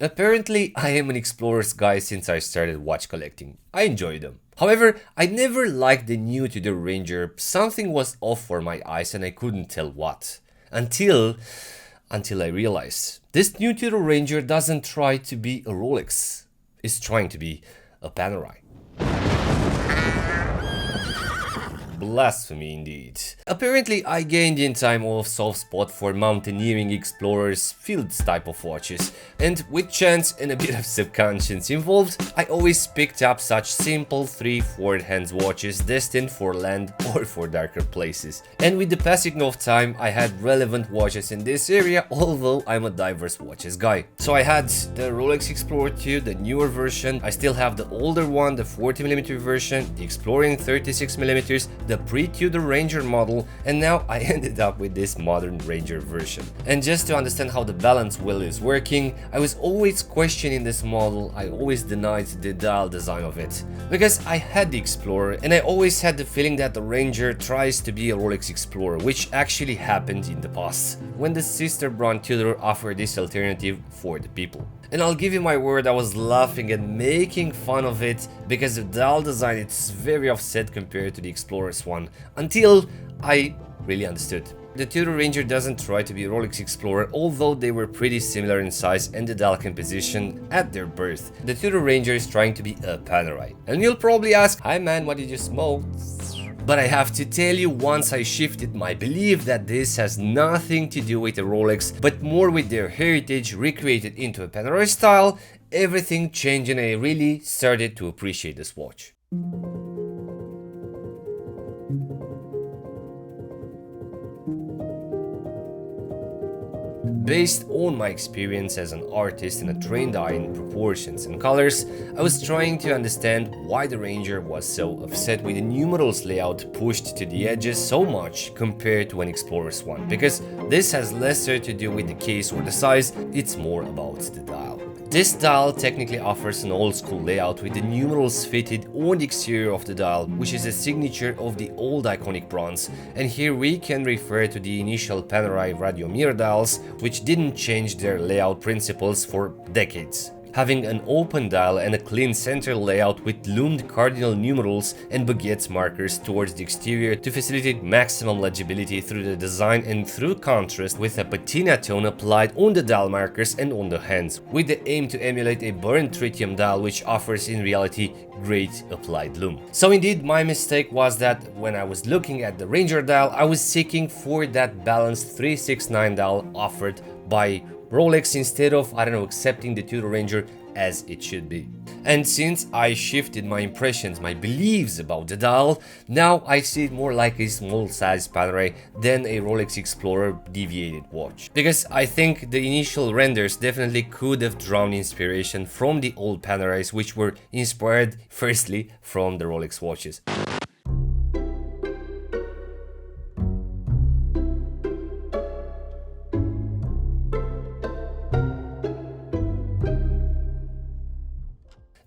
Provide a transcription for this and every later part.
Apparently, I am an explorer's guy since I started watch collecting. I enjoy them. However, I never liked the new Tudor Ranger. Something was off for my eyes and I couldn't tell what. Until I realized this new Tudor Ranger doesn't try to be a Rolex. It's trying to be a Panerai. Blasphemy indeed. Apparently I gained in time a soft spot for mountaineering explorers, fields type of watches, and with chance and a bit of subconscious involved, I always picked up such simple 3/4 hands watches destined for land or for darker places. And with the passing of time I had relevant watches in this area, although I'm a diverse watches guy. So I had the Rolex Explorer 2, the newer version, I still have the older one, the 40mm version, the Exploring 36mm, the pre-Tudor Ranger model, and now I ended up with this modern Ranger version. And just to understand how the balance wheel is working, I was always questioning this model. I always denied the dial design of it, because I had the Explorer and I always had the feeling that the Ranger tries to be a Rolex Explorer, which actually happened in the past, when the sister brand Tudor offered this alternative for the people. And I'll give you my word, I was laughing and making fun of it because the dial design it's very offset compared to the Explorer's one, until I really understood. The Tudor Ranger doesn't try to be a Rolex Explorer, although they were pretty similar in size and the dial composition at their birth. The Tudor Ranger is trying to be a Panerai. And you'll probably ask, hi man, what did you smoke? But I have to tell you, once I shifted my belief that this has nothing to do with a Rolex, but more with their heritage recreated into a Panerai style, everything changed and I really started to appreciate this watch. Based on my experience as an artist and a trained eye in proportions and colors, I was trying to understand why the Ranger was so upset with the numerals layout pushed to the edges so much compared to an Explorer's one, because this has lesser to do with the case or the size, it's more about the dial. This dial technically offers an old school layout with the numerals fitted on the exterior of the dial, which is a signature of the old iconic bronze, and here we can refer to the initial Panerai radio mirror dials, which didn't change their layout principles for decades. Having an open dial and a clean center layout with loomed cardinal numerals and baguette markers towards the exterior to facilitate maximum legibility through the design and through contrast with a patina tone applied on the dial markers and on the hands, with the aim to emulate a burnt tritium dial which offers in reality great applied lume. So indeed my mistake was that when I was looking at the Ranger dial, I was seeking for that balanced 369 dial offered by Rolex instead of, accepting the Tudor Ranger as it should be. And since I shifted my impressions, my beliefs about the dial, now I see it more like a small size Panerai than a Rolex Explorer deviated watch. Because I think the initial renders definitely could have drawn inspiration from the old Panerais, which were inspired firstly from the Rolex watches.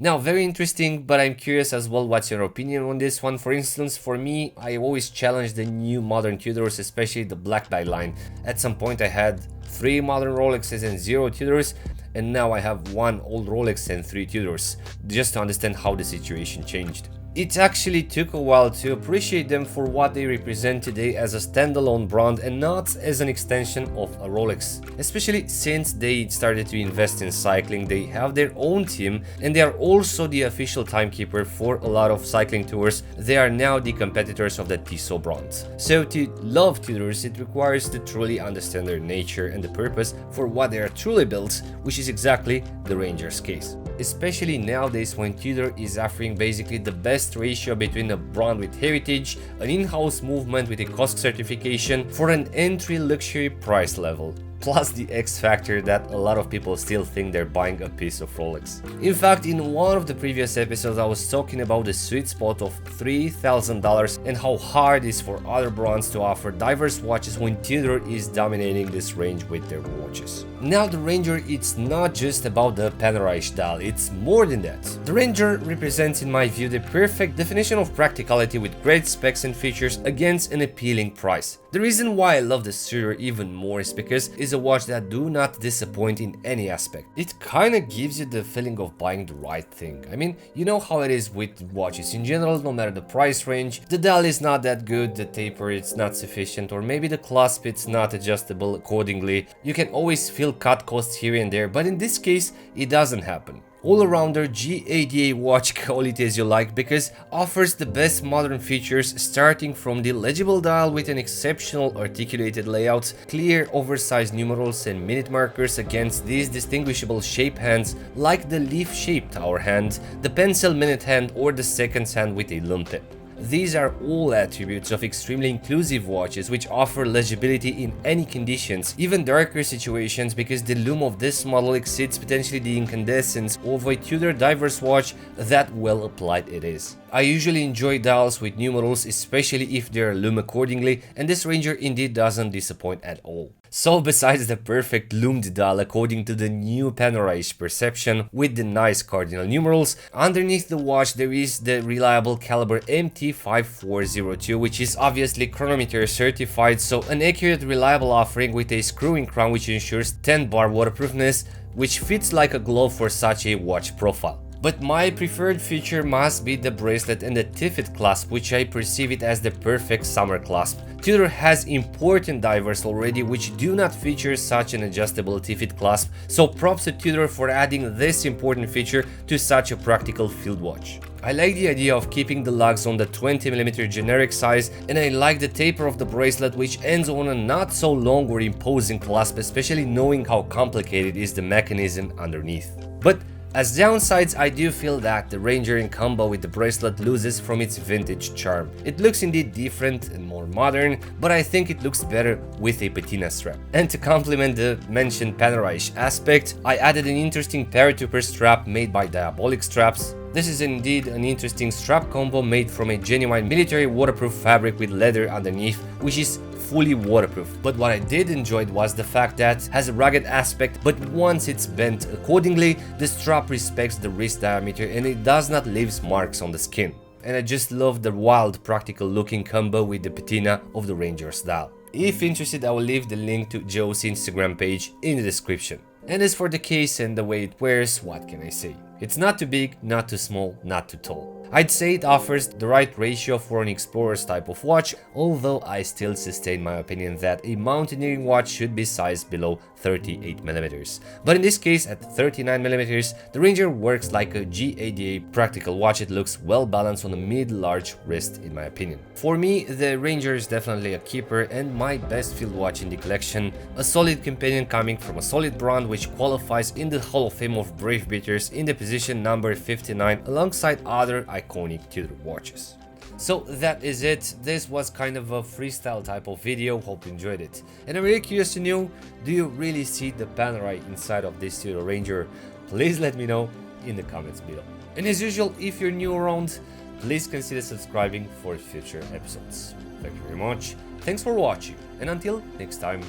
Now, very interesting, but I'm curious as well what's your opinion on this one. For instance, for me, I always challenge the new modern Tudors, especially the black die line. At some point I had 3 modern Rolexes and 0 Tudors, and now I have 1 old Rolex and 3 Tudors, just to understand how the situation changed. It actually took a while to appreciate them for what they represent today as a standalone brand and not as an extension of a Rolex. Especially since they started to invest in cycling, they have their own team and they are also the official timekeeper for a lot of cycling tours. They are now the competitors of the Tissot brand. So to love Tudors, it requires to truly understand their nature and the purpose for what they are truly built, which is exactly the Ranger's case. Especially nowadays when Tudor is offering basically the best ratio between a brand with heritage, an in-house movement with a cost certification for an entry luxury price level, plus the X factor that a lot of people still think they're buying a piece of Rolex. In fact, in one of the previous episodes I was talking about the sweet spot of $3,000 and how hard it is for other brands to offer diverse watches when Tudor is dominating this range with their watches. Now the Ranger, it's not just about the Panerai dial, it's more than that. The Ranger represents in my view the perfect definition of practicality with great specs and features against an appealing price. The reason why I love the Tudor even more is because it's a watch that do not disappoint in any aspect. It kinda gives you the feeling of buying the right thing. I mean, you know how it is with watches in general, no matter the price range. The dial is not that good, the taper it's not sufficient, or maybe the clasp it's not adjustable accordingly. You can always feel cut costs here and there, but in this case it doesn't happen. All-rounder GADA watch, call it as you like, because offers the best modern features, starting from the legible dial with an exceptional articulated layout, clear oversized numerals and minute markers against these distinguishable shape hands like the leaf-shaped hour hand, the pencil minute hand or the seconds hand with a lume tip. These are all attributes of extremely inclusive watches which offer legibility in any conditions, even darker situations, because the lume of this model exceeds potentially the incandescence of a Tudor diverse watch, that well applied it is. I usually enjoy dials with numerals, especially if they are lume accordingly, and this Ranger indeed doesn't disappoint at all. So besides the perfect lumed dial according to the new Panerai perception with the nice cardinal numerals, underneath the watch there is the reliable caliber MT5402, which is obviously chronometer certified, so an accurate reliable offering with a screw-in crown which ensures 10 bar waterproofness, which fits like a glove for such a watch profile. But my preferred feature must be the bracelet and the tiffet clasp, which I perceive it as the perfect summer clasp. Tudor has important divers already which do not feature such an adjustable tiffet clasp, so props to Tudor for adding this important feature to such a practical field watch. I like the idea of keeping the lugs on the 20mm generic size, and I like the taper of the bracelet which ends on a not so long or imposing clasp, especially knowing how complicated is the mechanism underneath. But as downsides, I do feel that the Ranger in combo with the bracelet loses from its vintage charm. It looks indeed different and more modern, but I think it looks better with a patina strap. And to complement the mentioned Panerai aspect, I added an interesting paratrooper strap made by Diabolic Straps. This is indeed an interesting strap combo made from a genuine military waterproof fabric with leather underneath, which is fully waterproof. But what I did enjoy was the fact that it has a rugged aspect, but once it's bent accordingly, the strap respects the wrist diameter and it does not leave marks on the skin. And I just love the wild practical looking combo with the patina of the Ranger style. If interested, I will leave the link to Joe's Instagram page in the description. And as for the case and the way it wears, what can I say? It's not too big, not too small, not too tall. I'd say it offers the right ratio for an explorer's type of watch, although I still sustain my opinion that a mountaineering watch should be sized below 38mm. But in this case, at 39mm, the Ranger works like a GADA practical watch. It looks well balanced on a mid-large wrist in my opinion. For me, the Ranger is definitely a keeper and my best field watch in the collection, a solid companion coming from a solid brand which qualifies in the Hall of Fame of Brave Beaters in the position number 59 alongside other iconic Tudor watches. So that is it. This was kind of a freestyle type of video, hope you enjoyed it. And I'm really curious to know, do you really see the Panerai inside of this Tudor Ranger? Please let me know in the comments below. And as usual, if you're new around, please consider subscribing for future episodes. Thank you very much, thanks for watching, and until next time,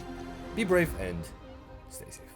be brave and stay safe.